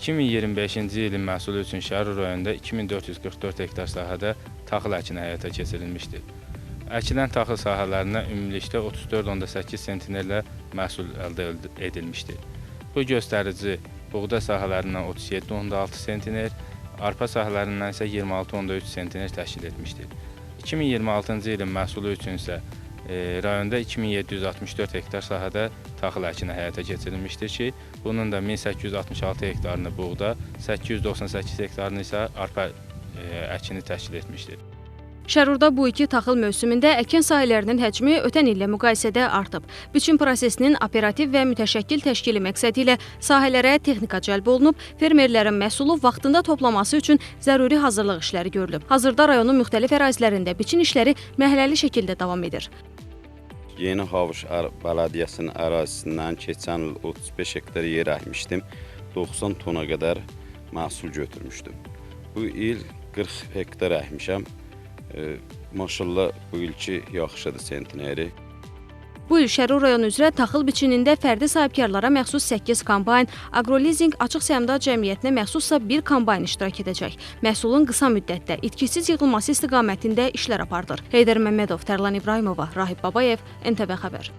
2025-ci ilin məhsulu üçün Şərur rayonunda 2444 hektar sahədə taxıl əkini həyata keçirilmişdir. Əkilən taxıl sahələrindən ümumilikdə 34,8 sentnerlə məhsul əldə edilmişdir. Bu göstərici buğda sahələrindən 37,6 sentner, arpa sahələrindən isə 26,3 sentner təşkil etmişdir. 2026-cı ilin məhsulu üçün isə rayonda 2764 hektar sahədə taxıl əkini həyata keçirilmişdir ki, bunun da 1866 hektarını buğda, 898 hektarını isə arpa əkini təşkil etmişdir. Şərurda bu iki taxıl mövsümündə əkin sahələrinin həcmi ötən illə müqayisədə artıb. Biçim prosesinin operativ və mütəşəkkil təşkili məqsədi ilə sahələrə texnika cəlb olunub, fermerlərin məhsulu vaxtında toplaması üçün zəruri hazırlıq işləri görülüb. Hazırda rayonun müxtəlif ərazilərində biçin işləri mərhələli şəkildə davam edir. Yeni Havuş Bələdiyyəsinin ərazisindən keçən il 35 hektar yer əkmişdim. 90 tona qədər məhsul götürmüşdüm. Bu il 40 hektar əkmişəm. Maşallah bu ilki yaxşıdır sentneri. Bu il Şərur rayonu üzrə taxıl biçinində fərdi sahibkarlara məxsus 8 kombayn, Agrolizing açıq səhmdar cəmiyyətinə məxsussa 1 kombayn iştirak edəcək. Məhsulun qısa müddətdə itkisiz yığılması istiqamətində işlər aparılır. Heydər Məmmədov, Tərlan İbrahimova, Rahib Babayev, NTV Xəbər.